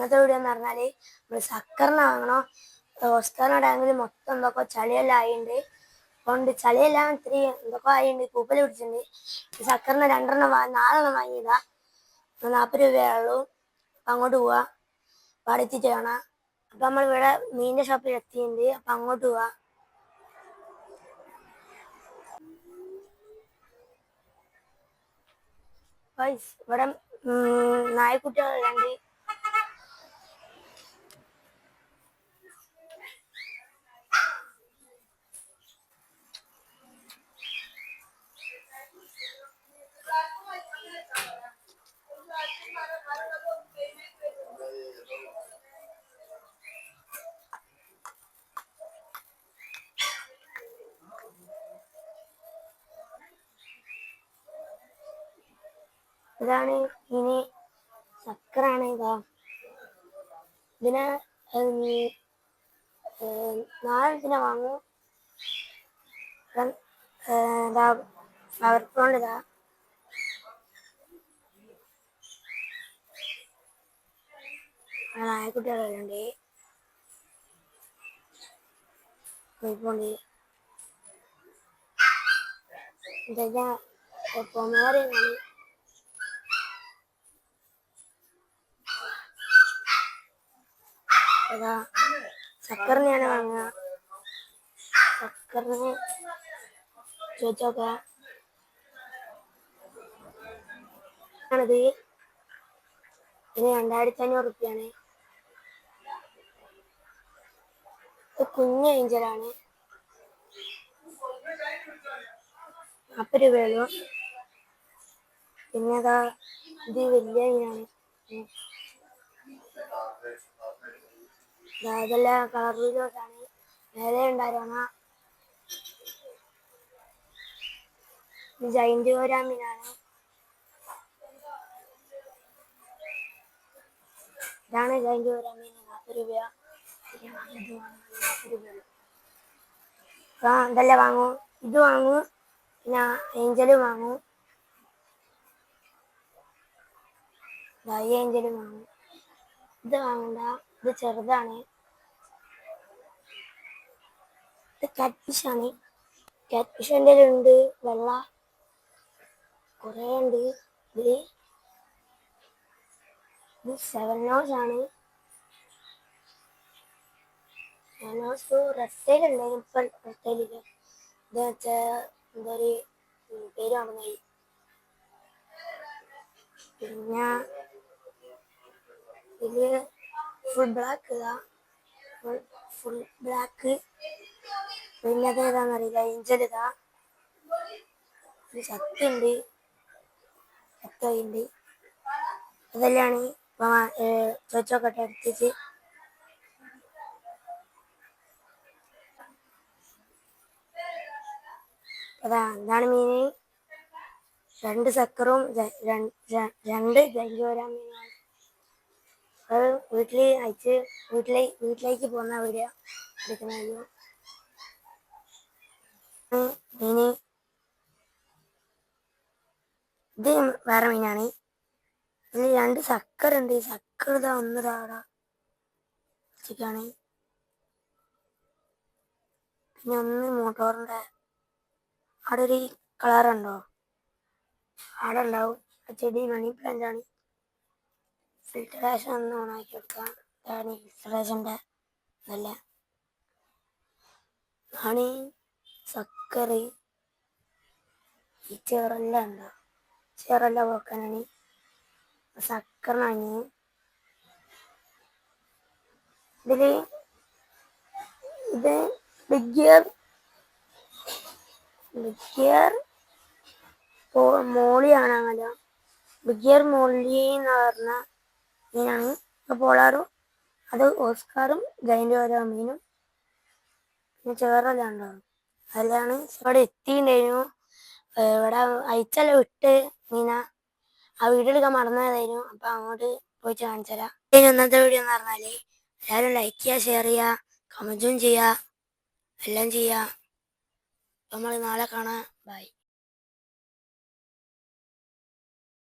ഇന്നത്തെ വീഡിയോ എന്ന് പറഞ്ഞാൽ നമ്മൾ സക്കറിന് വാങ്ങണോ. ഓസ്കാറിന്റെ ടാങ്കിൽ മൊത്തം എന്തൊക്കെ ചളിയെല്ലാം ആയിട്ടുണ്ട്. അതുകൊണ്ട് ചളിയെല്ലാം ഇത്തിരി എന്തൊക്കെ ആയിട്ടുണ്ട്, പൂപ്പല് പിടിച്ചിട്ടുണ്ട്. സക്കറിന് 4 വാങ്ങിയതാ. 40 രൂപയുള്ളൂ. അപ്പം അങ്ങോട്ട് പോവാ, അവിടെ എത്തിയിട്ട് കാണാം. അപ്പം നമ്മളിവിടെ മീനിന്റെ ഷോപ്പിൽ എത്തിയിട്ടുണ്ട്. അപ്പം അങ്ങോട്ട് പോവാ. ഇവിടെ നായ്ക്കുട്ടികളെല്ലാം ഉണ്ട്. ഇതാണ് ഇനി സക്കറാണ്. ഇതിനെ 4 വാങ്ങും. Flower prawn നായക്കുട്ടികളുണ്ട്. പൊമേറിയനാണ്. സക്കറിനെയാണ് വാങ്ങുക. സക്കറിന് ചോദിച്ചോക്കെ. ാണിത്. ഇതിന് 2500 റുപ്യാണ്. കുഞ്ഞ ഏഞ്ചലാണ്. 40 രൂപയുള്ളൂ. പിന്നെ ഇത് വലിയ മീനാണ്. ഇതെല്ലാം കളർ വീഡിയോസാണ്. നേരെ ഉണ്ടായിരുന്ന ജൈന്റ് മീനാണ്. ഇതാണ് ജൈന്റ് മീൻ. 40 രൂപ. ഇതെല്ലാം വാങ്ങും. ഇത് വാങ്ങും. പിന്നെ ഏഞ്ചലും വാങ്ങും. ഏഞ്ചലും വാങ്ങും. ഇത് വാങ്ങണ്ട, ഇത് ചെറുതാണ്. ഇത് കാറ്റ് ഫിഷാണ്. കാറ്റ് ഫിഷ് എൻ്റെ ഉണ്ട്. വെള്ള കുറേ ഉണ്ട്. ഇത് 7 നോസ് ആണ്. 7 നോസ് റെസ്റ്റൈൽ ഉണ്ടായിരുന്നു. ഇപ്പം റെസ്റ്റൈലില്ല. ഇത് വെച്ചാൽ എന്തോ ഒരു പേര് മറന്നുപോയി. പിന്നെ ഇത് ഫുൾ ബ്ലാക്ക്. Full black. പിന്നെ അത് ഏതാണെന്നറിയില്ല. ഏഞ്ചൽ ഒരു ശക്തിയുണ്ട്. ശക്തിയുണ്ട്. അതെല്ലാണ് ചോദിച്ചോക്കട്ടെ എടുത്തിട്ട്. എന്താണ് മീന്. 2 സക്കറും 2 ജൈവരാ മീനാണ്. അത് വീട്ടിലേക്ക് പോകുന്ന വീഡിയോ എടുക്കുന്ന മീന്. ഇത് വേറെ മീനാണ്. ഇതിൽ 2 സക്കറുണ്ട്. സക്കർ ഒന്ന് ചിക്കാണ്. പിന്നെ ഒന്ന് മോട്ടോറിന്റെ അവിടെ ഒരു കളറുണ്ടോ, അവിടെ ഉണ്ടാവും. ആ ചെടി മണി പ്ലാന്റ് ആണ്. ഫിൽറ്ററേഷൻ ഒന്ന് ഓണാക്കി കൊടുക്കാം. ഇതാണ് ഫിൽറ്ററേഷൻ്റെ നല്ല ആണ്. സക്കറ് ഈ ചേറെല്ലാം ഉണ്ടോ, ചേറെല്ലാം പോക്കാനാണ് സക്കറിനാണ്. ഇത് ബിഗ് ഗിയർ മോളിയാണ്. അങ്ങനെ ബിഗ് ഗിയർ മോളി എന്ന് പറഞ്ഞ മീനാണ്. പോളാറും അത് ഓസ്കാറും ജൈന്റ് ഓരോ മീനും പിന്നെ ചേറെല്ലാം ഉണ്ടാവും. അതെല്ലാണ് ഇവിടെ എത്തിയിട്ടുണ്ടായിരുന്നു. ഇവിടെ അയച്ചെല്ലാം വിട്ട് മീന ആ വീഡിയോ എടുക്കാൻ മറന്നതായിരുന്നു. അപ്പം അങ്ങോട്ട് പോയിട്ട് കാണിച്ചു തരാം. ഇന്നത്തെ വീഡിയോ എന്ന് പറഞ്ഞാൽ എല്ലാവരും ലൈക്ക് ചെയ്യുക, ഷെയർ ചെയ്യുക, കമൻറ്റും ചെയ്യുക, എല്ലാം ചെയ്യുക. നമ്മൾ നാളെ കാണാം. ബൈ.